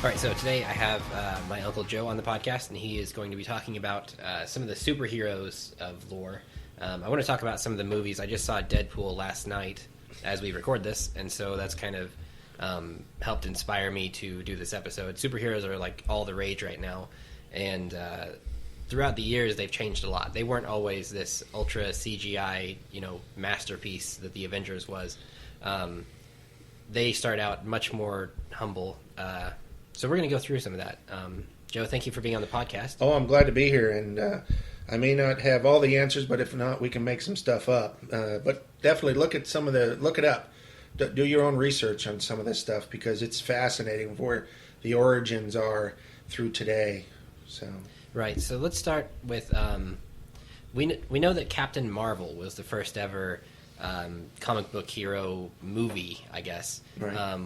All right, so today I have my Uncle Joe on the podcast, and he is going to be talking about some of the superheroes of lore. I want to talk about some of the movies. I just saw Deadpool last night as we record this, and so that's kind of helped inspire me to do this episode. Superheroes are like all the rage right now, and throughout the years they've changed a lot. They weren't always this ultra CGI, masterpiece that the Avengers was. They start out much more humble. So we're going to go through some of that. Joe, thank you for being on the podcast. Oh, I'm glad to be here, and I may not have all the answers, but if not, we can make some stuff up. But definitely look it up. Do your own research on some of this stuff because it's fascinating where the origins are through today. So right. So let's start with we know that Captain Marvel was the first ever comic book hero movie, I guess. Right.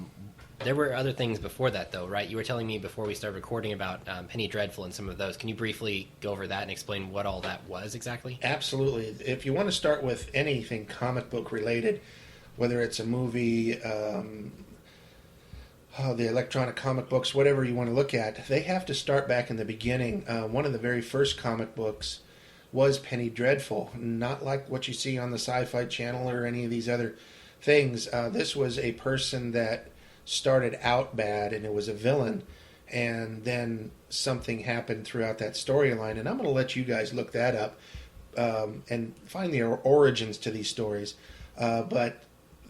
There were other things before that, though, right? You were telling me before we started recording about Penny Dreadful and some of those. Can you briefly go over that and explain what all that was exactly? Absolutely. If you want to start with anything comic book related, whether it's a movie, the electronic comic books, whatever you want to look at, they have to start back in the beginning. One of the very first comic books was Penny Dreadful, not like what you see on the Sci-Fi Channel or any of these other things. This was a person that started out bad and it was a villain, and then something happened throughout that storyline, and I'm going to let you guys look that up and find the origins to these stories, but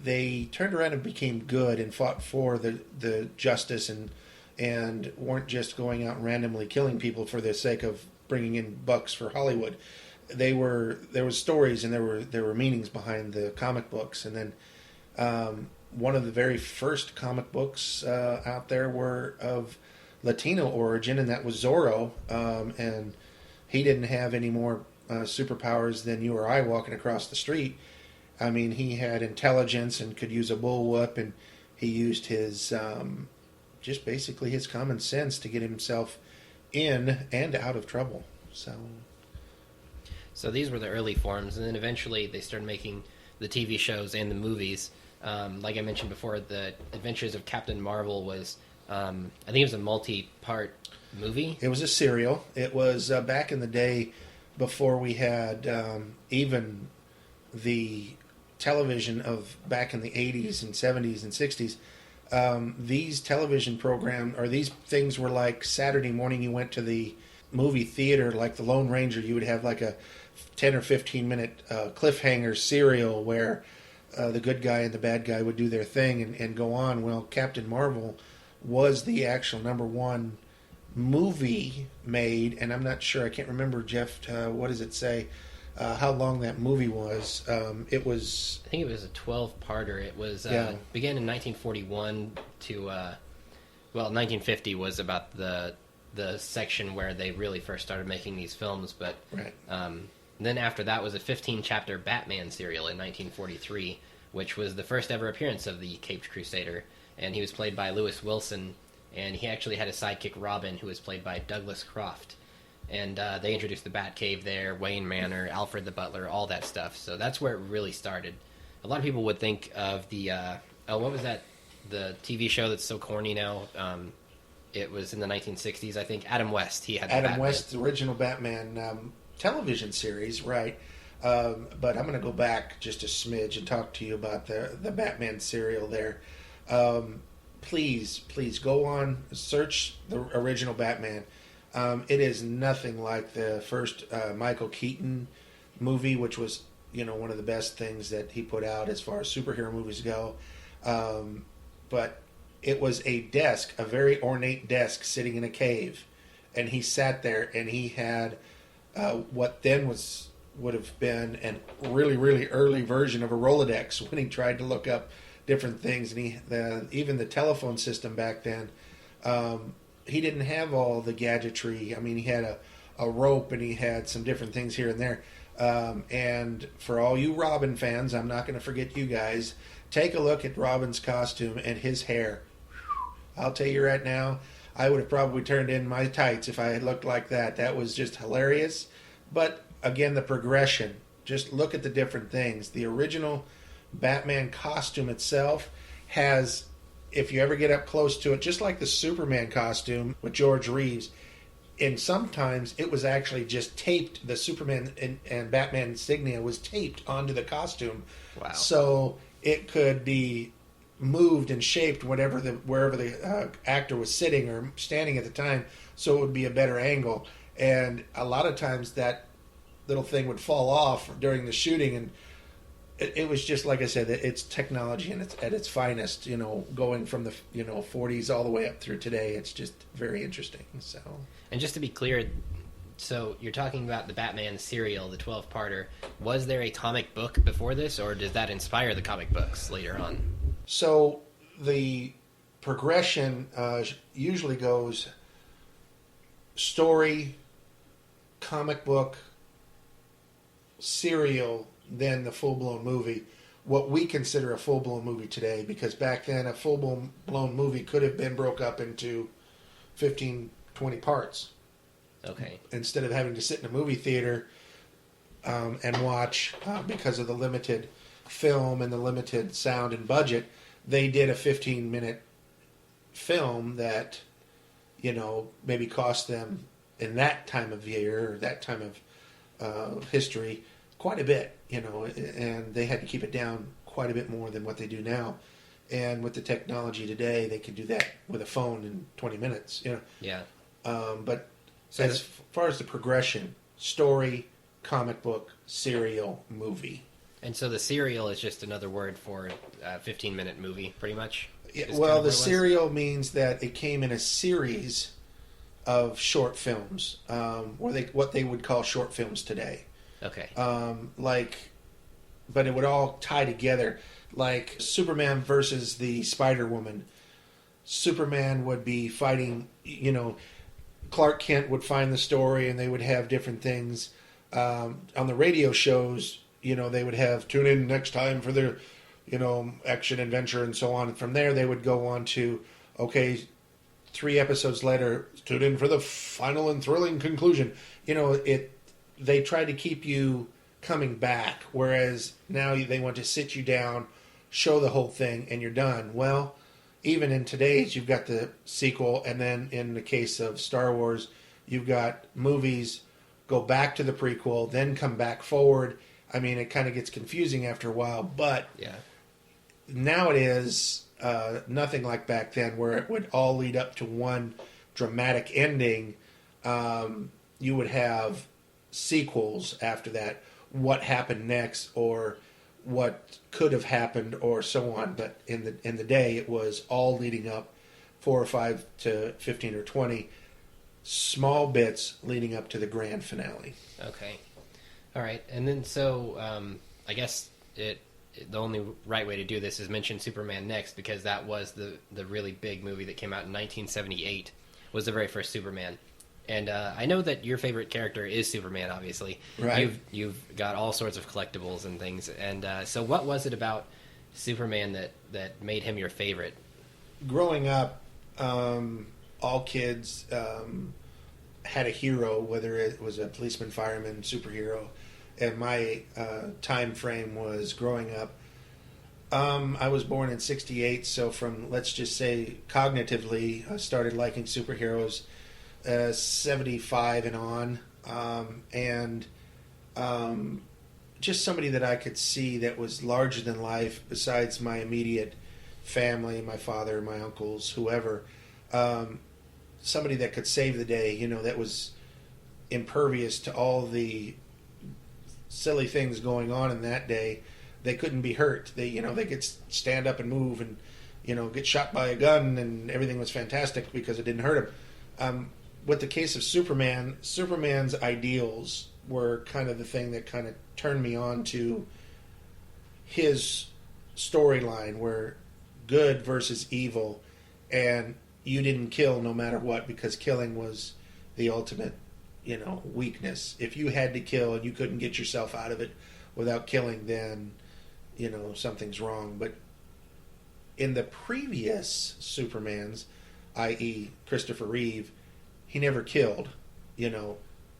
they turned around and became good and fought for the justice and weren't just going out and randomly killing people for the sake of bringing in bucks for Hollywood. There were stories and there were meanings behind the comic books, and then one of the very first comic books out there were of Latino origin, and that was Zorro. And he didn't have any more superpowers than you or I walking across the street. I mean, he had intelligence and could use a bullwhip, and he used his just basically his common sense to get himself in and out of trouble. So these were the early forms, and then eventually they started making the TV shows and the movies. Like I mentioned before, the Adventures of Captain Marvel was, I think it was a multi-part movie. It was a serial. It was back in the day before we had even the television of back in the 80s and 70s and 60s. These television programs, or these things were like Saturday morning you went to the movie theater, like the Lone Ranger, you would have like a 10 or 15 minute cliffhanger serial where the good guy and the bad guy would do their thing and go on. Well, Captain Marvel was the actual number one movie made, and I'm not sure, I can't remember, Jeff, what does it say, how long that movie was. It was... I think it was a 12-parter. It was began in 1941 to... 1950 was about the section where they really first started making these films, but... Right. Then after that was a 15-chapter Batman serial in 1943, which was the first ever appearance of the Caped Crusader, and he was played by Lewis Wilson, and he actually had a sidekick Robin, who was played by Douglas Croft. And they introduced the Batcave there, Wayne Manor, Alfred the Butler, all that stuff. So that's where it really started. A lot of people would think of the what was that? The TV show that's so corny now. It was in the 1960s, I think. Adam West. He had Adam West's original Batman television series, right? But I'm going to go back just a smidge and talk to you about the Batman serial there. Please go on, search the original Batman. It is nothing like the first Michael Keaton movie, which was one of the best things that he put out as far as superhero movies go. But it was a desk, a very ornate desk sitting in a cave, and he sat there and he had what then would have been a really, really early version of a Rolodex when he tried to look up different things. And even the telephone system back then, he didn't have all the gadgetry. I mean, he had a rope and he had some different things here and there. And for all you Robin fans, I'm not going to forget you guys, take a look at Robin's costume and his hair. I'll tell you right now, I would have probably turned in my tights if I had looked like that. That was just hilarious. But again, the progression, just look at the different things. The original Batman costume itself has if you ever get up close to it, just like the Superman costume with George Reeves, and sometimes it was actually just taped. The Superman and Batman insignia was taped onto the costume. Wow. So it could be moved and shaped wherever the actor was sitting or standing at the time, so it would be a better angle. And a lot of times that little thing would fall off during the shooting, and it was just, like I said, it's technology and it's at its finest, going from the 40s all the way up through today. It's just very interesting. So, and just to be clear, so you're talking about the Batman serial, the 12-parter. Was there a comic book before this, or did that inspire the comic books later on? So the progression usually goes story, comic book, serial, then the full-blown movie. What we consider a full-blown movie today, because back then a full-blown movie could have been broke up into 15, 20 parts. Okay. Instead of having to sit in a movie theater and watch, because of the limited film and the limited sound and budget, they did a 15-minute film that, maybe cost them in that time of year or that time of history quite a bit, and they had to keep it down quite a bit more than what they do now. And with the technology today, they can do that with a phone in 20 minutes, Yeah. But as far as the progression, story, comic book, serial, movie. And so the serial is just another word for a 15-minute movie, pretty much? Well, the serial means that it came in a series of short films, what they would call short films today. Okay. But it would all tie together. Like Superman versus the Spider-Woman. Superman would be fighting, Clark Kent would find the story and they would have different things. On the radio shows, they would have tune in next time for their, action adventure and so on. And from there, they would go on to, 3 episodes later, tune in for the final and thrilling conclusion. They try to keep you coming back, whereas now they want to sit you down, show the whole thing, and you're done. Well, even in today's, you've got the sequel, and then in the case of Star Wars, you've got movies go back to the prequel, then come back forward. I mean, it kind of gets confusing after a while, but yeah. Now it is nothing like back then, where it would all lead up to one dramatic ending. You would have sequels after that, what happened next, or what could have happened, or so on. But in the day, it was all leading up 4 or 5 to 15 or 20 small bits leading up to the grand finale. Okay. All right. And then so I guess the only right way to do this is mention Superman next, because that was the really big movie that came out in 1978, was the very first Superman. And I know that your favorite character is Superman, obviously. Right. You've got all sorts of collectibles and things. And so what was it about Superman that made him your favorite? Growing up, all kids had a hero, whether it was a policeman, fireman, superhero. And my time frame was growing up. I was born in 68, so from, let's just say, cognitively, I started liking superheroes 75 and on. Just somebody that I could see that was larger than life, besides my immediate family, my father, my uncles, whoever. Somebody that could save the day, that was impervious to all the silly things going on in that day. They couldn't be hurt. They could stand up and move and, get shot by a gun, and everything was fantastic because it didn't hurt them. With the case of Superman, Superman's ideals were kind of the thing that kind of turned me on to his storyline, where good versus evil, and you didn't kill no matter what, because killing was the ultimate, weakness. If you had to kill and you couldn't get yourself out of it without killing, then, something's wrong. But in the previous Supermans, i.e. Christopher Reeve, he never killed,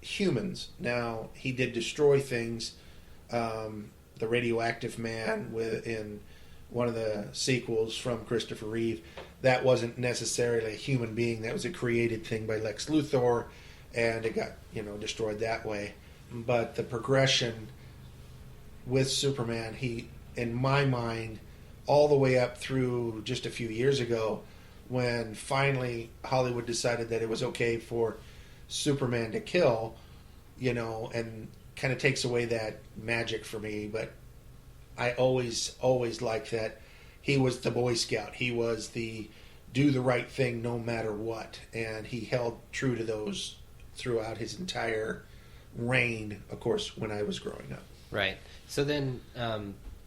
humans. Now, he did destroy things. The radioactive man one of the sequels from Christopher Reeve, that wasn't necessarily a human being. That was a created thing by Lex Luthor, and it got, destroyed that way. But the progression with Superman, he, in my mind, all the way up through just a few years ago, when finally Hollywood decided that it was okay for Superman to kill, and kind of takes away that magic for me. But I always liked that he was the Boy Scout. He was the do the right thing no matter what. And he held true to those throughout his entire reign, of course, when I was growing up. Right. So then,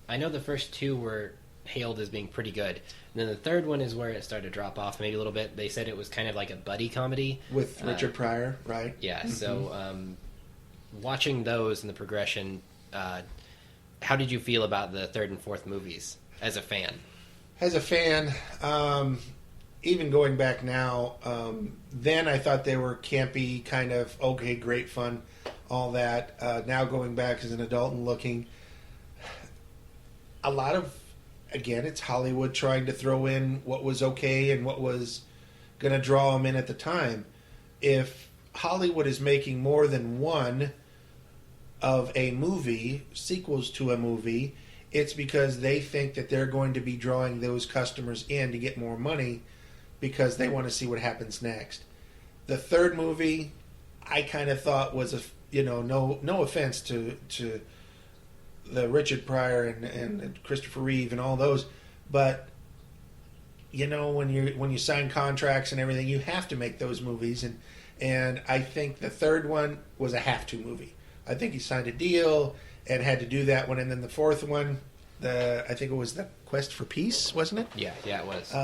I know the first two were hailed as being pretty good. And then the third one is where it started to drop off maybe a little bit. They said it was kind of like a buddy comedy. With Richard Pryor, right? Yeah, so watching those and the progression, how did you feel about the third and fourth movies as a fan? As a fan, even going back now, then I thought they were campy, kind of, okay, great fun, all that. Now going back as an adult and looking, a lot of, again, it's Hollywood trying to throw in what was okay and what was going to draw them in at the time. If Hollywood is making more than one of a movie, sequels to a movie, it's because they think that they're going to be drawing those customers in to get more money because they want to see what happens next. The third movie, I kind of thought was no offense to the Richard Pryor and Christopher Reeve and all those, but when you sign contracts and everything, you have to make those movies, and I think the third one was a have-to movie. I think he signed a deal and had to do that one, and then the fourth one, I think it was the Quest for Peace, wasn't it? Yeah, it was.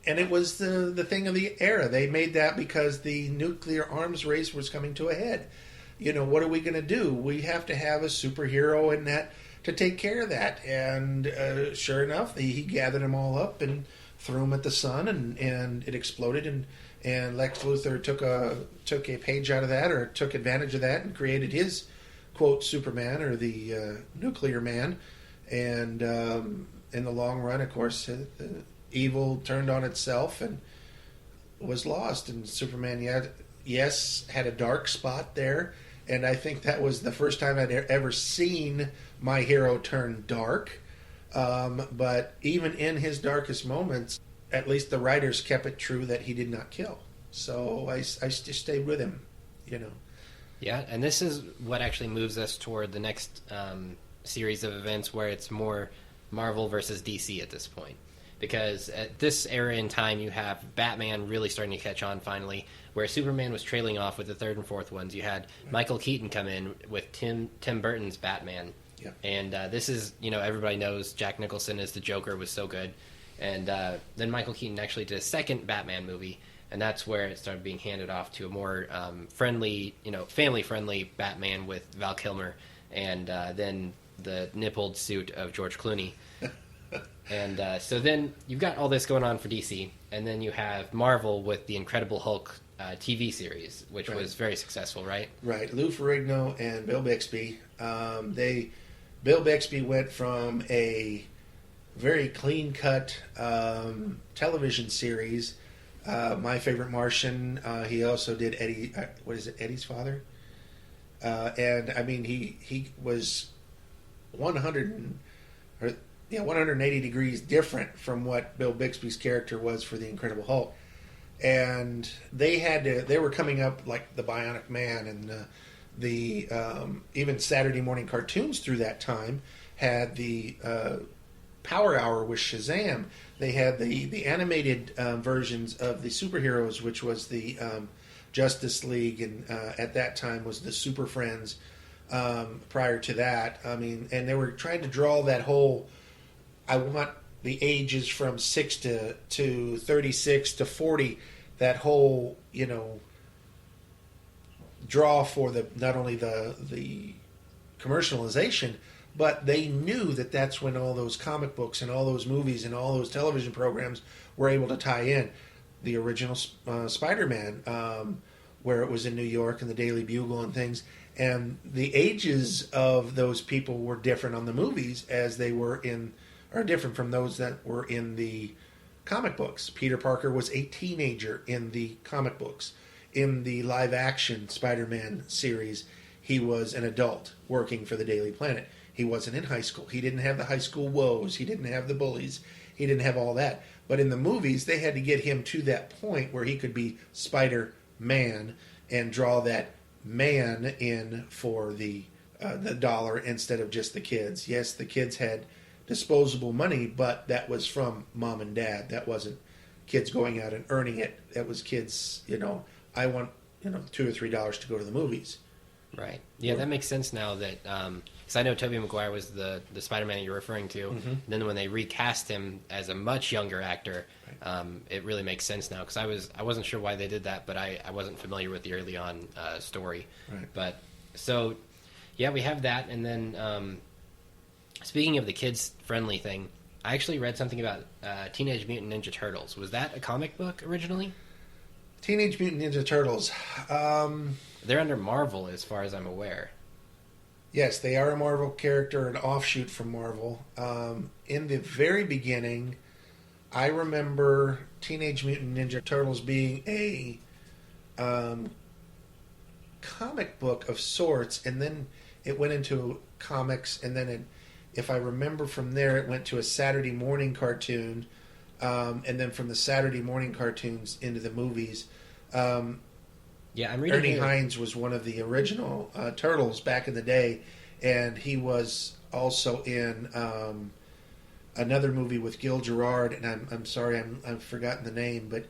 And it was the thing of the era. They made that because the nuclear arms race was coming to a head. What are we going to do? We have to have a superhero in that to take care of that. And sure enough, he gathered them all up and threw them at the sun, and it exploded. And Lex Luthor took a page out of that, or took advantage of that, and created his, quote, Superman, or the nuclear man. And in the long run, of course, the evil turned on itself and was lost. And Superman, had a dark spot there. And I think that was the first time I'd ever seen my hero turn dark. But even in his darkest moments, at least the writers kept it true that he did not kill. So I just stayed with him, Yeah, and this is what actually moves us toward the next series of events where it's more Marvel versus DC at this point. Because at this era in time, you have Batman really starting to catch on finally, where Superman was trailing off with the third and fourth ones. You had Michael Keaton come in with Tim Burton's Batman. Yeah. And this is, everybody knows Jack Nicholson as the Joker was so good. And then Michael Keaton actually did a second Batman movie, and that's where it started being handed off to a more friendly, family-friendly Batman with Val Kilmer, and then the nippled suit of George Clooney. And so then you've got all this going on for DC, and then you have Marvel with the Incredible Hulk TV series, which was very successful, right? Right. Lou Ferrigno and Bill Bixby. Bill Bixby went from a very clean-cut television series, My Favorite Martian. He also did Eddie's Father? And I mean, he was 180 degrees different from what Bill Bixby's character was for the Incredible Hulk. And they were coming up like the Bionic Man, and the even Saturday morning cartoons through that time had the Power Hour with Shazam. They had the animated versions of the superheroes, which was the Justice League, and at that time was the Super Friends. Prior to that, I mean, and they were trying to draw that whole. I want the ages from 6 to 36 to 40. That whole draw for not only the commercialization, but they knew that that's when all those comic books and all those movies and all those television programs were able to tie in. The original Spider-Man, where it was in New York and the Daily Bugle and things, and the ages of those people were different on the movies as they were in are different from those that were in the comic books. Peter Parker was a teenager in the comic books. In the live-action Spider-Man series, he was an adult working for the Daily Planet. He wasn't in high school. He didn't have the high school woes. He didn't have the bullies. He didn't have all that. But in the movies, they had to get him to that point where he could be Spider-Man and draw that man in for the dollar instead of just the kids. Yes, the kids had disposable money, but that was from mom and dad. That wasn't kids going out and earning it. That was kids, I want, $2 or $3 to go to the movies. Right. Yeah, that makes sense now that, because I know Tobey Maguire was the Spider-Man you're referring to. Mm-hmm. And then when they recast him as a much younger actor, right. It really makes sense now. Because I wasn't sure why they did that, but I wasn't familiar with the early on story. Right. But, so, yeah, we have that. And then, speaking of the kids-friendly thing, I actually read something about Teenage Mutant Ninja Turtles. Was that a comic book originally? Teenage Mutant Ninja Turtles. They're under Marvel, as far as I'm aware. Yes, they are a Marvel character, an offshoot from Marvel. In the very beginning, I remember Teenage Mutant Ninja Turtles being a comic book of sorts, and then it went into comics, and then if I remember from there, it went to a Saturday morning cartoon, and then from the Saturday morning cartoons into the movies. Yeah, I'm reading. Ernie Hines was one of the original Turtles back in the day, and he was also in another movie with Gil Gerard, and I'm sorry, I've forgotten the name, but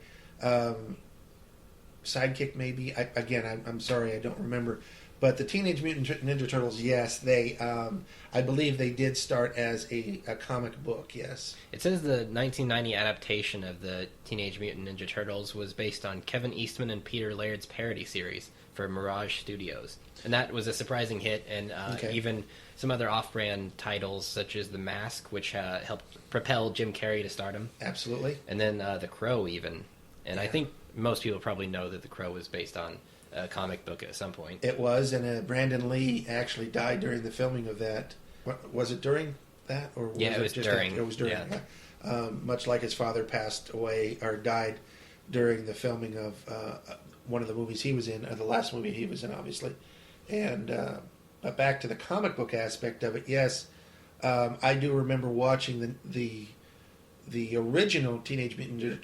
Sidekick maybe. I'm sorry, I don't remember. But the Teenage Mutant Ninja Turtles, yes, they I believe they did start as a comic book, yes. It says the 1990 adaptation of the Teenage Mutant Ninja Turtles was based on Kevin Eastman and Peter Laird's parody series for Mirage Studios. And that was a surprising hit, and even some other off-brand titles, such as The Mask, which helped propel Jim Carrey to stardom. Absolutely. And then The Crow, even. And I think most people probably know that The Crow was based on a comic book at some point. It was, and Brandon Lee actually died during the filming of that. Was it during that, or was it was just during? It was during. Yeah. Much like his father passed away or died during the filming of one of the movies he was in, or the last movie he was in, obviously. And but back to the comic book aspect of it, yes, I do remember watching the original Teenage Mutant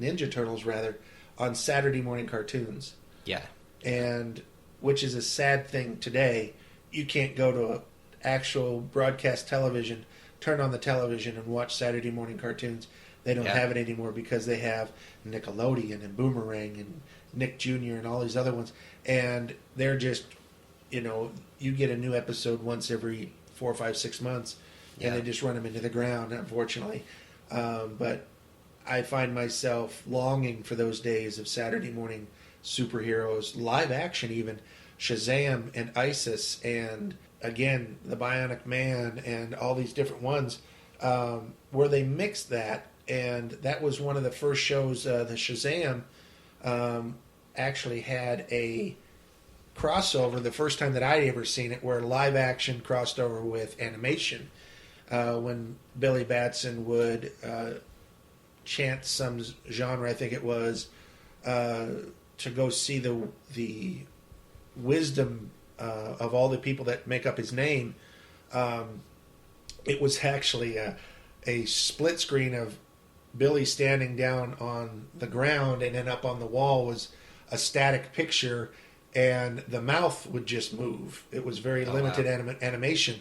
Ninja Turtles rather, on Saturday morning cartoons. Yeah. And which is a sad thing today. You can't go to actual broadcast television, turn on the television and watch Saturday morning cartoons. They don't have it anymore because they have Nickelodeon and Boomerang and Nick Jr. and all these other ones. And they're just, you get a new episode once every 4, 5, 6 months, and they just run them into the ground, unfortunately. But I find myself longing for those days of Saturday morning superheroes, live action even, Shazam and Isis, and again, the Bionic Man, and all these different ones, where they mixed that, and that was one of the first shows, the Shazam actually had a crossover, the first time that I'd ever seen it, where live action crossed over with animation, when Billy Batson would chant some genre, I think it was, to go see the wisdom of all the people that make up his name. It was actually a split screen of Billy standing down on the ground, and then up on the wall was a static picture, and the mouth would just move. It was very limited animation.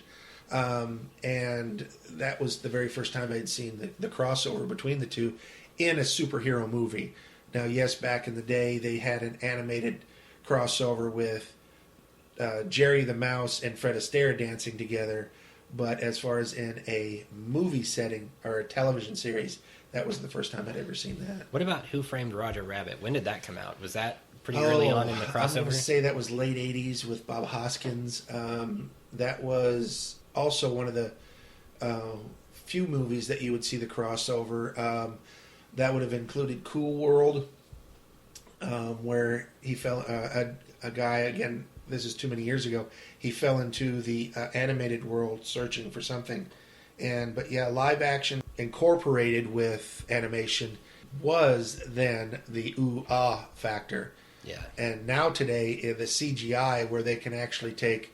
And that was the very first time I'd seen the crossover between the two in a superhero movie. Now, yes, back in the day, they had an animated crossover with Jerry the Mouse and Fred Astaire dancing together, but as far as in a movie setting or a television series, that was the first time I'd ever seen that. What about Who Framed Roger Rabbit? When did that come out? Was that pretty early on in the crossover? I'm going to say that was late 80s with Bob Hoskins. That was also one of the few movies that you would see the crossover. That would have included Cool World, where he fell, a guy, again, this is too many years ago, he fell into the animated world searching for something, But yeah, live action incorporated with animation was then the ooh-ah factor. Yeah. And now today, the CGI, where they can actually take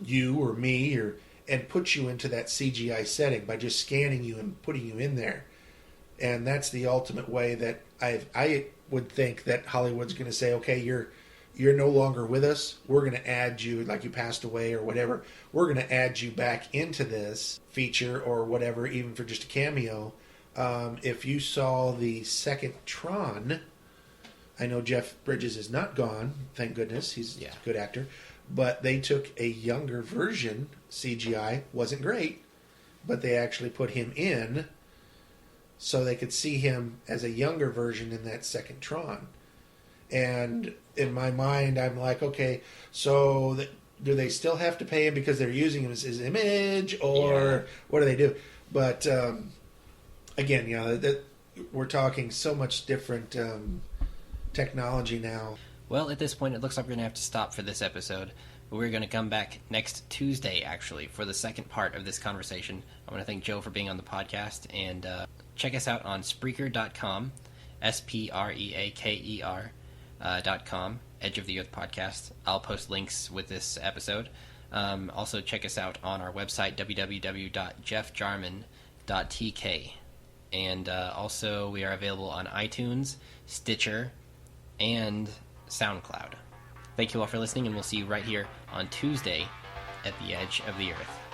you or me and put you into that CGI setting by just scanning you and putting you in there. And that's the ultimate way that I would think that Hollywood's going to say, okay, you're no longer with us. We're going to add you, like you passed away or whatever. We're going to add you back into this feature or whatever, even for just a cameo. If you saw the second Tron, I know Jeff Bridges is not gone, thank goodness. He's a good actor. But they took a younger version, CGI, wasn't great, but they actually put him in so they could see him as a younger version in that second Tron. And in my mind, I'm like, okay, so do they still have to pay him because they're using him as his image, or what do they do? But again, we're talking so much different technology now. Well, at this point, it looks like we're going to have to stop for this episode. But we're going to come back next Tuesday, actually, for the second part of this conversation. I want to thank Joe for being on the podcast. And check us out on Spreaker.com, Spreaker.com, Edge of the Earth Podcast. I'll post links with this episode. Also, check us out on our website, www.jeffjarman.tk. And also, we are available on iTunes, Stitcher, and SoundCloud. Thank you all for listening, and we'll see you right here on Tuesday at the Edge of the Earth.